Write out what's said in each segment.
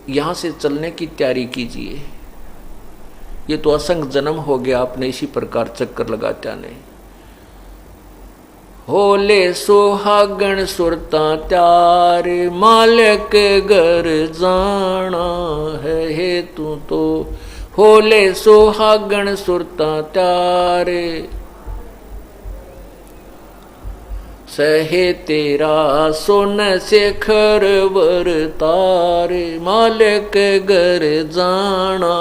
यहाँ से चलने की तैयारी कीजिए। ये तो असंख्य जन्म हो गया आपने इसी प्रकार चक्कर लगाते आने। होले सुहागण सुरता त्यार, मालिक घर जाना है हेतु तो। होले सुहागण सुरता त्यार, सहे तेरा सोन शेखर वर तार, मालिक घर जाना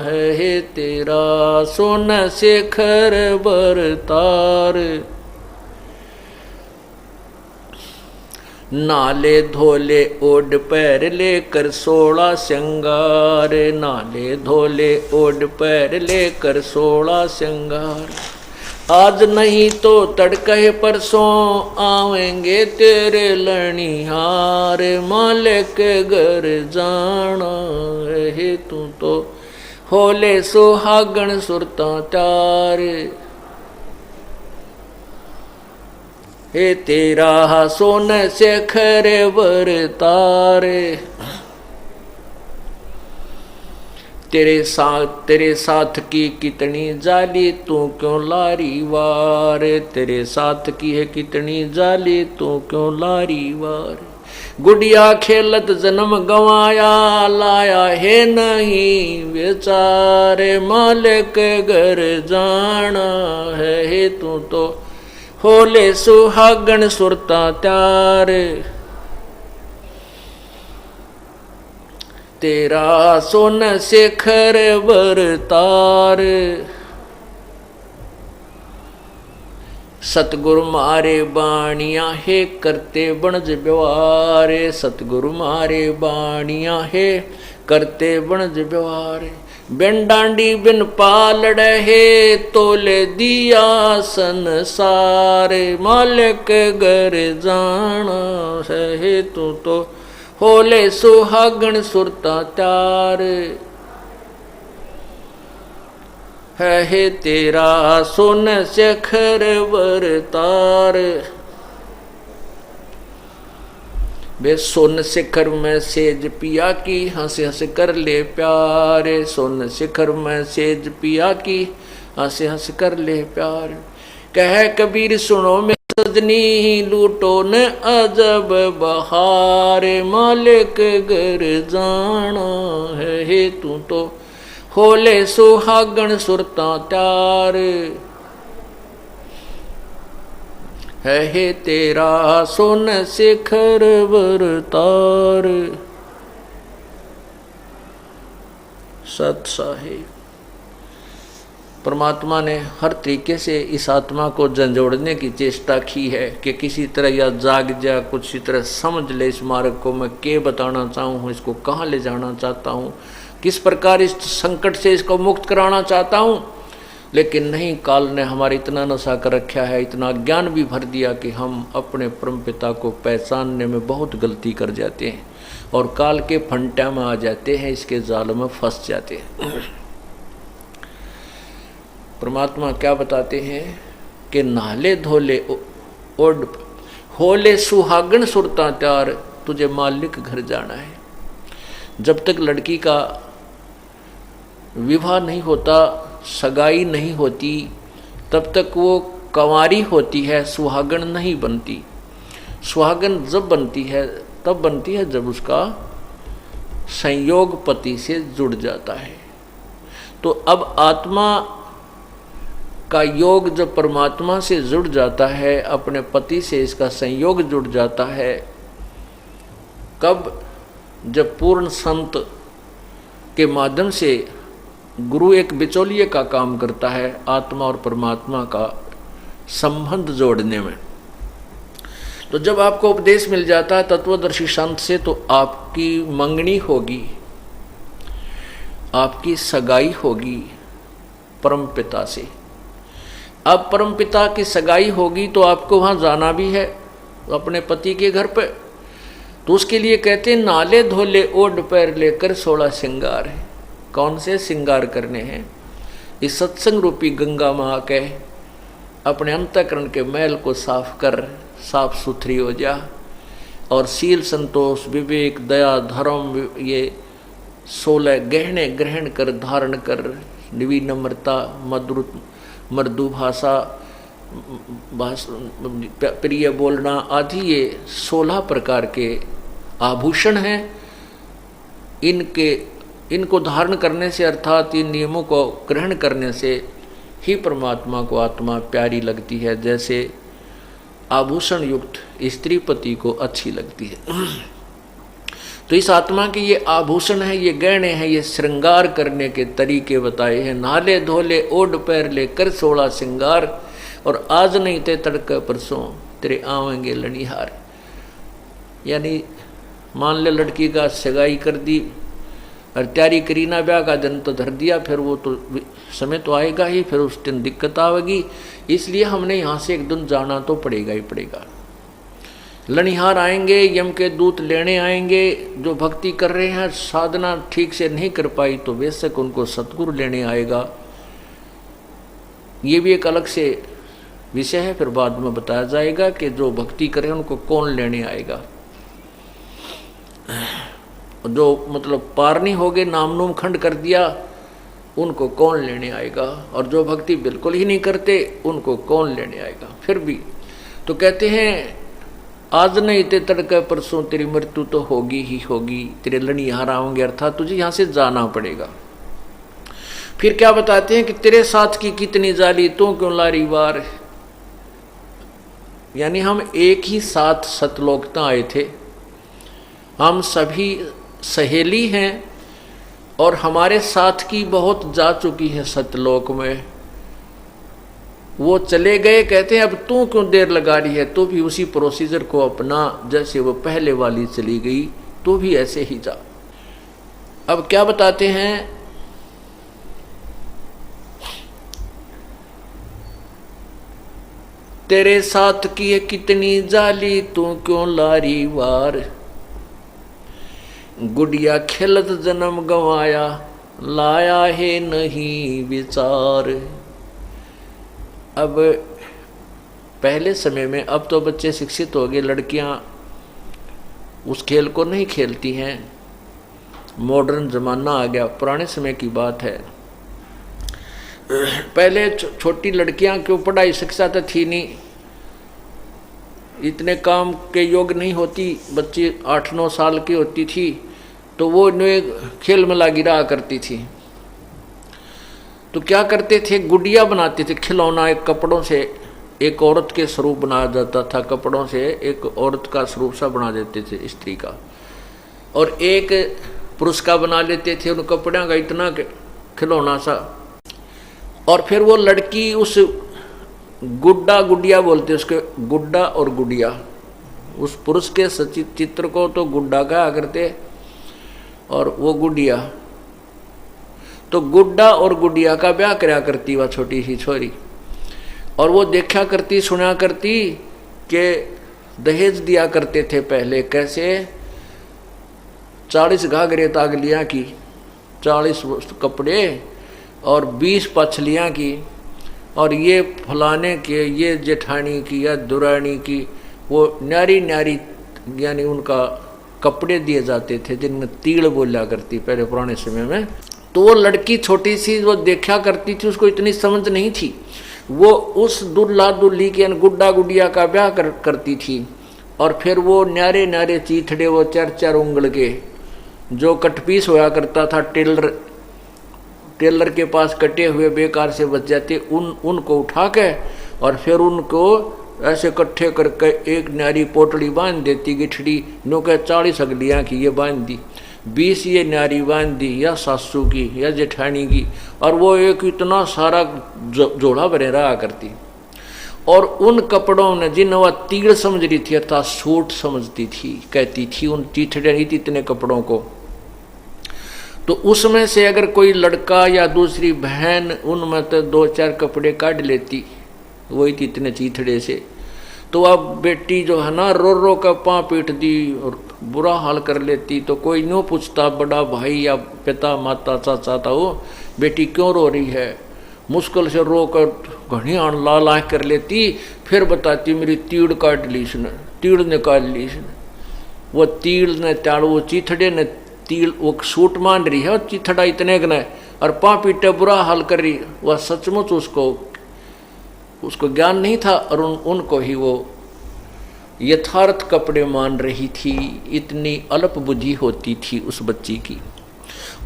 है तेरा सोन शेखर वर तार। नाले धोले ओढ़ पैर लेकर 16 श्रृंगार, नाले धोले ओढ़ पैर लेकर 16 श्रृंगार। आज नहीं तो तड़के परसों आवेंगे तेरे लणिहार, मालिक घर जाना है तू तो। होले सुहागण सुरता त्यार, हे तेरा सोन शेखर वर तारे। तेरे साथ की कितनी जाली तू क्यों लारी वार, तेरे साथ की है कितनी जाली तू क्यों लारी वार। गुड़िया खेलत जन्म गवाया, लाया है नहीं बेचारे, मालिक घर जाना है तू तो। होले सुहागण सुरता त्यार, तेरा सोन शेखर वर तार। सतगुरु मारे बाणिया है करते बनज व्यवहार, सतगुरु मारे बाणिया है करते बनज व्यवहार। बिन डांडी बिन पालड़ है तोले दिया संसार, मालिक घर जाना है तू तो। होले सुहागण सुरता त्यार, है तेरा सोन शेखर वर तार। बे सोन शिखर में सेज पिया की, हंस हंस कर ले प्यारे। सोन शिखर में सेज पिया की, हंस हंस कर ले प्यार। कह कबीर सुनो में सजनी, लूटो न अजब बहार, मालिक घर जाना है तू तो। होले सुहागण सुरता त्यार, है तेरा सोन शेखर वर तार। सत साहिब परमात्मा ने हर तरीके से इस आत्मा को झंझोड़ने की चेष्टा की है कि किसी तरह या जाग जा, कुछ तरह समझ ले इस मार्ग को। मैं क्या बताना चाहूँ, इसको कहाँ ले जाना चाहता हूँ, किस प्रकार इस संकट से इसको मुक्त कराना चाहता हूँ। लेकिन नहीं, काल ने हमारे इतना नशा कर रखा है, इतना ज्ञान भी भर दिया कि हम अपने परमपिता को पहचानने में बहुत गलती कर जाते हैं और काल के फंटा में आ जाते हैं, इसके जाल में फंस जाते हैं। परमात्मा क्या बताते हैं कि नाले धोले ओढ़ होले सुहागण सुरता त्यार, तुझे मालिक घर जाना है। जब तक लड़की का विवाह नहीं होता, सगाई नहीं होती, तब तक वो कंवारी होती है, सुहागण नहीं बनती। सुहागण जब बनती है तब बनती है जब उसका संयोग पति से जुड़ जाता है। तो अब आत्मा का योग जब परमात्मा से जुड़ जाता है, अपने पति से इसका संयोग जुड़ जाता है, कब? जब पूर्ण संत के माध्यम से गुरु एक बिचौलिए का काम करता है आत्मा और परमात्मा का संबंध जोड़ने में। तो जब आपको उपदेश मिल जाता है तत्वदर्शी संत से, तो आपकी मंगनी होगी, आपकी सगाई होगी परमपिता से। अब परमपिता की सगाई होगी तो आपको वहाँ जाना भी है अपने पति के घर पे। तो उसके लिए कहते हैं नाले धोले ओढ़ पैर लेकर 16 श्रृंगार है। कौन से श्रृंगार करने हैं? इस सत्संग रूपी गंगा में आके अपने अंतःकरण के मैल को साफ कर, साफ सुथरी हो जा और शील संतोष विवेक दया धर्म ये 16 गहने ग्रहण कर धारण कर, विनम्रता, मृदु भाषा, प्रिय बोलना आदि, ये 16 प्रकार के आभूषण हैं। इनको धारण करने से अर्थात इन नियमों को ग्रहण करने से ही परमात्मा को आत्मा प्यारी लगती है, जैसे आभूषण युक्त स्त्री पति को अच्छी लगती है। तो इस आत्मा के ये आभूषण है, ये गहने हैं, ये श्रृंगार करने के तरीके बताए हैं। नाले धोले ओढ़ पैर ले कर 16 श्रृंगार, और आज नहीं ते तड़के परसों तेरे आवेंगे लनिहार। यानी मान ले लड़की का सगाई कर दी और तैयारी करी ना, ब्याह का दिन तो धर दिया, फिर वो तो समय तो आएगा ही, फिर उस दिन दिक्कत आएगी। इसलिए हमने यहाँ से एक दिन जाना तो पड़ेगा ही पड़ेगा। लनिहार आएंगे, यम के दूत लेने आएंगे। जो भक्ति कर रहे हैं, साधना ठीक से नहीं कर पाई तो बेशक उनको सतगुरु लेने आएगा। ये भी एक अलग से विषय है, फिर बाद में बताया जाएगा कि जो भक्ति करे उनको कौन लेने आएगा। जो मतलब पार नहीं हो गए, नाम नूम खंड कर दिया, उनको कौन लेने आएगा। और जो भक्ति बिल्कुल ही नहीं करते उनको कौन लेने आएगा। फिर भी तो कहते हैं आज नहीं ते तड़के परसों तेरी मृत्यु तो होगी ही होगी, तेरे लनिहार आएंगे, अर्थात तुझे यहाँ से जाना पड़ेगा। फिर क्या बताते हैं कि तेरे साथ की कितनी जाली तू क्यों लारी वार। यानी हम एक ही साथ सतलोकता आए थे, हम सभी सहेली हैं और हमारे साथ की बहुत जा चुकी है सतलोक में, वो चले गए। कहते हैं अब तू क्यों देर लगा रही है, तू भी उसी प्रोसीजर को अपना जैसे वो पहले वाली चली गई, तू भी ऐसे ही जा। अब क्या बताते हैं, तेरे साथ की है कितनी जाली तू क्यों लारी वार, गुड़िया खेलत जन्म गंवाया लाया है नहीं विचार। अब पहले समय में, अब तो बच्चे शिक्षित हो गए, लड़कियां उस खेल को नहीं खेलती हैं, मॉडर्न जमाना आ गया। पुराने समय की बात है, पहले छोटी लड़कियां क्यों, पढ़ाई शिक्षा तो थी नहीं, इतने काम के योग नहीं होती, बच्ची 8-9 साल की होती थी तो वो खेल में लगी रहा करती थी। तो क्या करते थे, गुड़िया बनाते थे, खिलौना एक कपड़ों से एक औरत के स्वरूप बनाया जाता था, कपड़ों से एक औरत का स्वरूप सा बना देते थे स्त्री का, और एक पुरुष का बना लेते थे उन कपड़ों का इतना खिलौना सा। और फिर वो लड़की उस गुड्डा, गुड़िया बोलते उसके, गुड्डा और गुड़िया, उस पुरुष के सचित चित्र को तो गुड्डा कहा करते और वो गुड़िया, तो गुड्डा और गुड़िया का ब्याह कराया करती वह छोटी सी छोरी। और वो देखा करती सुना करती कि दहेज दिया करते थे पहले, कैसे 40 घाघरे तागलियाँ की, 40 कपड़े और 20 पछलियाँ की, और ये फलाने के, ये जेठानी की या दुरानी की, वो न्यारी न्यारी यानी उनका कपड़े दिए जाते थे जिनमें तीड़ बोला करती पहले पुराने समय में। तो वो लड़की छोटी सी वो देखा करती थी, उसको इतनी समझ नहीं थी, वो उस दुल्हा दुल्ही के गुड्डा गुड़िया का ब्याह करती थी। और फिर वो न्यारे न्यारे चीथड़े, वो 4-4 उंगल के जो कटपीस होया करता था, टेलर के पास कटे हुए बेकार से बच जाते, उनको उठा के और फिर उनको ऐसे इकट्ठे करके एक न्यारी पोटड़ी बांध देती, गिठड़ी नो के 40 अगलियाँ की ये बांध दी, 20 ये न्यारी बांध दी, या सासू की या जेठानी की, और वो एक इतना सारा जोड़ा बने रहा करती। और उन कपड़ों ने जिन वह तीड़ समझ रही थी अर्थात सूट समझती थी, कहती थी उन चीथड़े नहीं थी इतने कपड़ों को। तो उसमें से अगर कोई लड़का या दूसरी बहन उनमें तो 2-4 कपड़े काट लेती, वही थी इतने चीथड़े से, तो अब बेटी जो है ना रो रो का पाँव पीट दी और बुरा हाल कर लेती। तो कोई न्यों पूछता, बड़ा भाई या पिता माता चाचा था, वो बेटी क्यों रो रही है, मुश्किल से रो कर घनी आन ला कर लेती, फिर बताती मेरी तीड़ काट ली इसने, तीड़ निकाल ली इसने। वो तीड़ ने त्याड़, वो चीथड़े ने तिल वो सूट मान रही है और चिथड़ा इतने गने और पाँ पीटे बुरा हाल कर रही, वह सचमुच उसको ज्ञान नहीं था और उनको ही वो यथार्थ कपड़े मान रही थी। इतनी अल्प बुद्धि होती थी उस बच्ची की।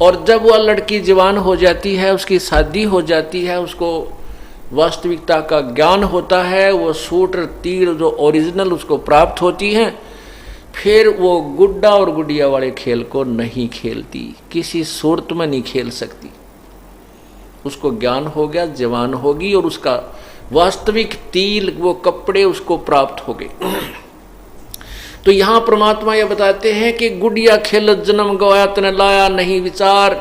और जब वह लड़की जवान हो जाती है, उसकी शादी हो जाती है, उसको वास्तविकता का ज्ञान होता है, वो सूट तीर जो ओरिजिनल उसको प्राप्त होती हैं, फिर वो गुड्डा और गुड़िया वाले खेल को नहीं खेलती, किसी सूरत में नहीं खेल सकती। उसको ज्ञान हो गया, जवान होगी और उसका वास्तविक तिल वो कपड़े उसको प्राप्त हो गए। तो यहां परमात्मा ये बताते हैं कि गुड़िया खेलत जन्म गवाया तने लाया नहीं विचार।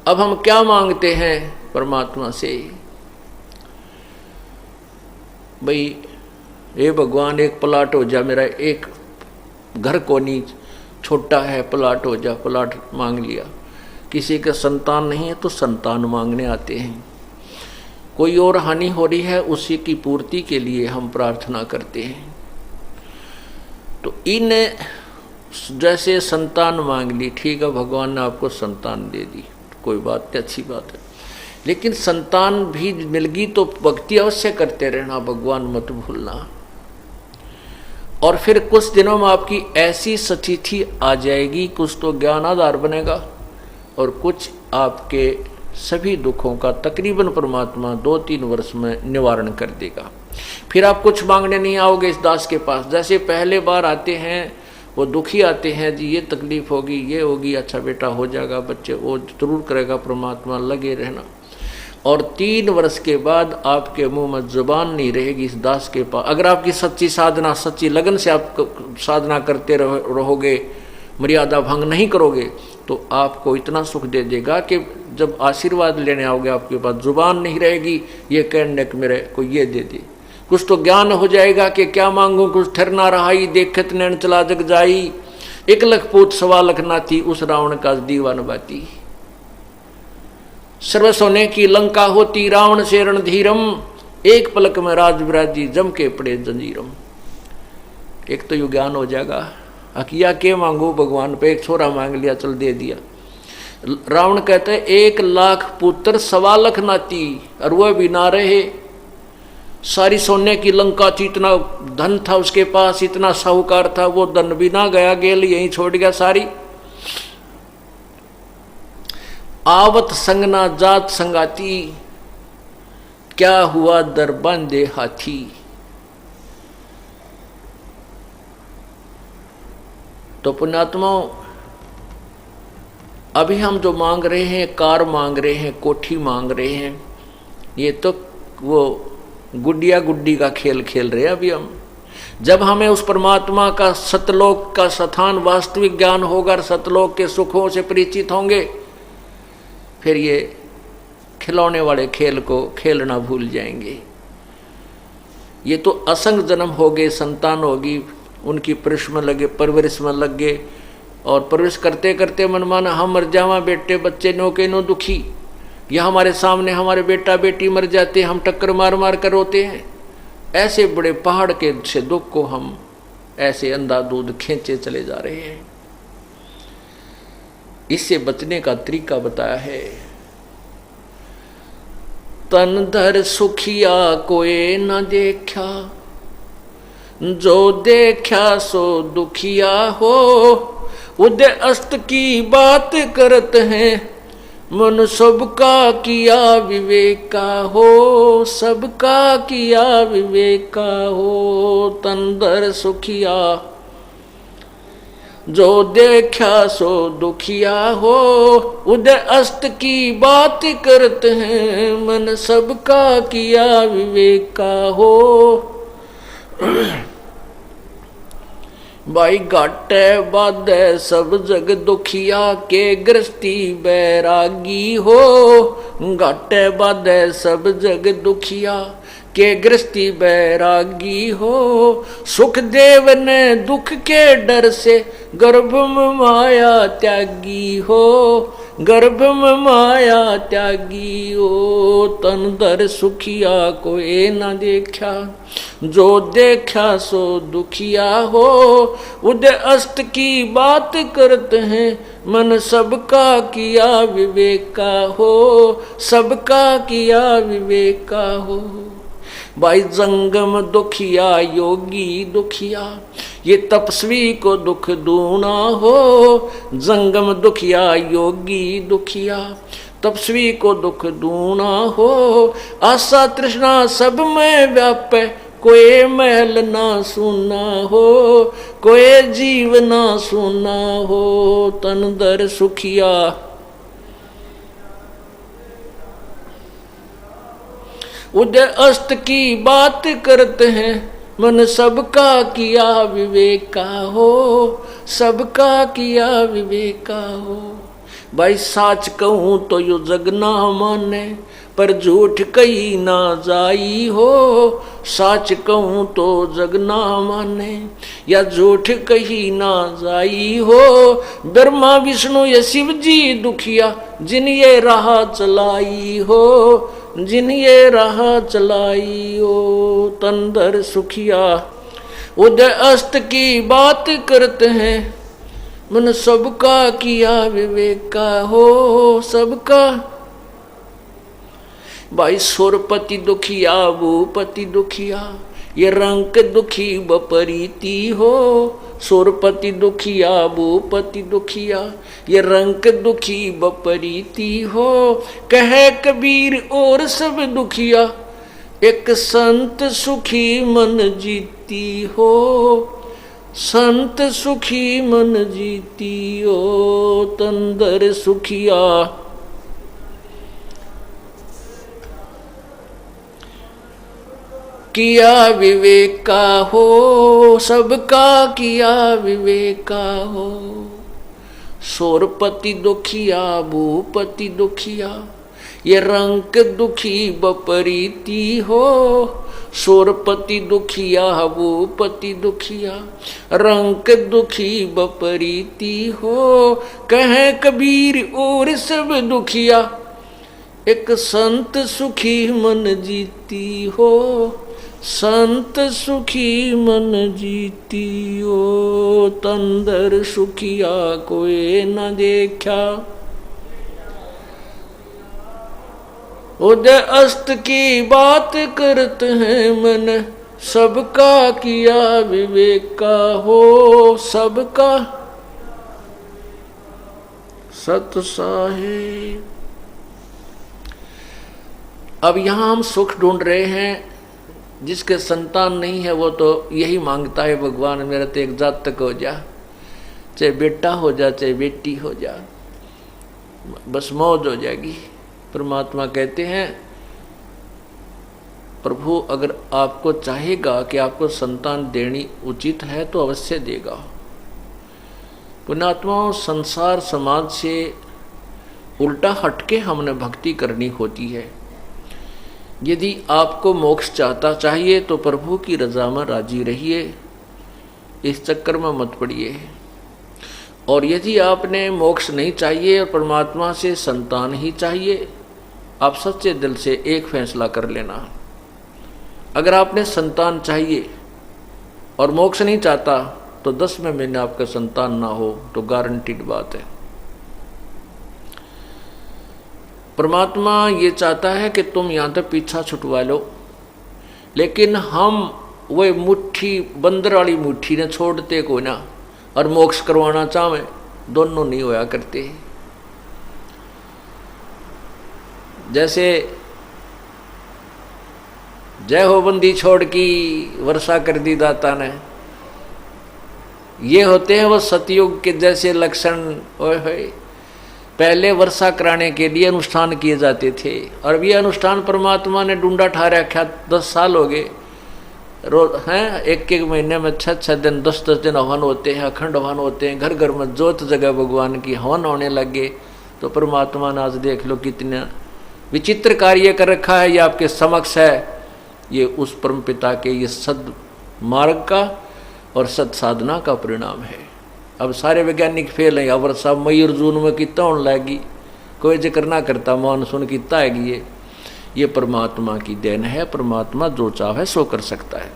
अब हम क्या मांगते हैं परमात्मा से, भाई ये भगवान एक प्लाट हो जा, मेरा एक घर को नहीं, छोटा है प्लाट हो जा, प्लाट मांग लिया। किसी का संतान नहीं है तो संतान मांगने आते हैं। कोई और हानि हो रही है, उसी की पूर्ति के लिए हम प्रार्थना करते हैं। तो इन जैसे संतान मांग ली, ठीक है भगवान ने आपको संतान दे दी, कोई बात नहीं, अच्छी बात है। लेकिन संतान भी मिल गई तो भक्ति अवश्य करते रहना, भगवान मत भूलना। और फिर कुछ दिनों में आपकी ऐसी स्थिति आ जाएगी, कुछ तो ज्ञान आधार बनेगा और कुछ आपके सभी दुखों का तकरीबन परमात्मा 2-3 वर्ष में निवारण कर देगा। फिर आप कुछ मांगने नहीं आओगे इस दास के पास। जैसे पहले बार आते हैं वो दुखी आते हैं, जी ये तकलीफ होगी, ये होगी, अच्छा बेटा हो जाएगा, बच्चे वो जरूर करेगा परमात्मा, लगे रहना। और 3 वर्ष के बाद आपके मुंह में जुबान नहीं रहेगी इस दास के पास। अगर आपकी सच्ची साधना, सच्ची लगन से आप साधना करते रहोगे, मर्यादा भंग नहीं करोगे, तो आपको इतना सुख दे देगा कि जब आशीर्वाद लेने आओगे आपके पास जुबान नहीं रहेगी ये कहने कि मेरे को ये दे दे। कुछ तो ज्ञान हो जाएगा कि क्या मांगू, कुछ ठहरना रहाई, देखत नैन चला जग जाई, 1 लाख पूत 1.25 लाख नाती, उस रावण का दीवान बाती। सर्व सोने की लंका होती, रावण से रणधीरम, एक पलक में राज विराजी, जम के पड़े जंजीरम। एक तो यू ज्ञान हो जाएगा, अकिया के मांगो भगवान पे, एक छोरा मांग लिया, चल दे दिया। रावण कहते हैं 1 लाख पुत्र 1.25 लाख नाती, और वह भी ना रहे। सारी सोने की लंका थी, इतना धन था उसके पास, इतना साहूकार था, वो धन भी ना गया, गेल यहीं छोड़ गया सारी। आवत संगना जात संगाती, क्या हुआ दर बांधे हाथी। तो पुण्यात्माओं, अभी हम जो मांग रहे हैं, कार मांग रहे हैं, कोठी मांग रहे हैं, ये तो वो गुड्डिया गुड्डी का खेल खेल रहे हैं अभी हम। जब हमें उस परमात्मा का सतलोक का स्थान वास्तविक ज्ञान होगा, सतलोक के सुखों से परिचित होंगे, फिर ये खिलौने वाले खेल को खेलना भूल जाएंगे। ये तो असंग जन्म हो गए, संतान होगी, उनकी परवरिश में लग गए, और परवरिश करते करते मनमाना हम मर जावा, बेटे बच्चे नो के नो दुखी, या हमारे सामने हमारे बेटा बेटी मर जाते, हम टक्कर मार मार कर रोते हैं। ऐसे बड़े पहाड़ के से दुख को हम ऐसे अंधाधुंध खींचे चले जा रहे हैं। इससे बचने का तरीका बताया है। तन धर सुखिया कोई न देखा, जो देखा सो दुखिया हो। उदय अस्त की बात करते हैं, मन सबका किया विवेका हो, सबका किया विवेका हो। तंदर सुखिया जो देखा सो दुखिया हो। उदय अस्त की बात करते हैं, मन सबका किया विवेका हो। भाई घाटे बाधे सब जग दुखिया, के गृहस्थी बैरागी हो। घाटे बाधे सब जग दुखिया, के गृहस्थी बैरागी हो। सुखदेव ने दुख के डर से, गर्भ में माया त्यागी हो। गर्भ में माया त्यागी हो। तन धर सुखिया कोई न देखा, जो देखा सो दुखिया हो। उदय अस्त की बात करते हैं, मन सबका किया विवेका हो, सबका किया विवेका हो। भाई जंगम दुखिया योगी दुखिया, ये तपस्वी को दुख दूना हो। जंगम दुखिया योगी दुखिया, तपस्वी को दुख दूना हो। आशा तृष्णा सब में व्यापे, कोई महल ना सुना हो, कोई जीव ना सुना हो। तन दर सुखिया, उदय अस्त की बात करते हैं, मन सबका किया विवेका हो, सबका किया विवेका हो। भाई साच कहूँ तो यो जग ना माने, पर झूठ कही ना जाई हो। साच कहूँ तो जग ना माने, या झूठ कही ना जाई हो। ब्रह्मा विष्णु या शिव जी दुखिया, जिन ये राह चलाई हो, जिन ये राह चलाई हो। तंदर सुखिया, उदय अस्त की बात करते हैं, मन सबका किया विवेका हो, सबका। भाई सुरपति दुखिया भूपति दुखिया, ये रंक दुखी बपरीति हो। सुरपति दुखिया भूपति दुखिया, ये रंक दुखी बपरीति हो। कहे कबीर और सब दुखिया, एक संत सुखी मन जीती हो। संत सुखी मन जीती हो। तंदर सुखिया, किया विवेका हो, सबका किया विवेका हो। सोरपति दुखिया भूपति दुखिया, ये रंक दुखी बपरीति हो। सोरपति दुखिया भूपति दुखिया, रंक दुखी बपरीति हो। कहे कबीर और सब दुखिया, एक संत सुखी मन जीती हो। संत सुखी मन जीती हो। तंदर सुखिया कोई न देखा, उदय अस्त की बात करते हैं, मन सबका किया विवेका हो, सबका। सत साहिब। अब यहां हम सुख ढूंढ रहे हैं। जिसके संतान नहीं है वो तो यही मांगता है, भगवान मेरा तो एक जातक हो जा, चाहे बेटा हो जा चाहे बेटी हो जा, बस मौज हो जाएगी। परमात्मा कहते हैं, प्रभु अगर आपको चाहेगा कि आपको संतान देनी उचित है तो अवश्य देगा। पुण्यात्माओं, संसार समाज से उल्टा हटके हमने भक्ति करनी होती है। यदि आपको मोक्ष चाहता चाहिए तो प्रभु की रजा में राजी रहिए, इस चक्कर में मत पड़िए। और यदि आपने मोक्ष नहीं चाहिए और परमात्मा से संतान ही चाहिए, आप सच्चे दिल से एक फैसला कर लेना। अगर आपने संतान चाहिए और मोक्ष नहीं चाहता तो 10वें महीने आपका संतान ना हो तो गारंटीड बात है। परमात्मा ये चाहता है कि तुम यहाँ तक पीछा छुटवा लो, लेकिन हम वह मुट्ठी बंदर वाली मुट्ठी ने छोड़ते को ना, और मोक्ष करवाना चाहे दोनों नहीं होया करते। जैसे जय हो बंदी छोड़ की वर्षा कर दी दाता ने, ये होते हैं वो सतयुग के जैसे लक्षण। ओए होए, पहले वर्षा कराने के लिए अनुष्ठान किए जाते थे, और भी अनुष्ठान परमात्मा ने ढूंढा ठा रखा। 10 साल हो गए रोज हैं, एक एक महीने में 6-6 दिन 10-10 दिन हवन होते हैं, अखंड हवन होते हैं, घर घर में जोत जगह भगवान की हवन होने लगे। तो परमात्मा ने आज देख लो कितना विचित्र कार्य कर रखा है। ये आपके समक्ष है, ये उस परम पिता के ये सद मार्ग का और सद साधना का परिणाम है। अब सारे वैज्ञानिक फेल हैं। अब वर्षा मई और जून में कितना होने लगी, कोई जिक्र ना करता, मानसून कितना आएगी। ये परमात्मा की देन है। परमात्मा जो चाहे सो कर सकता है।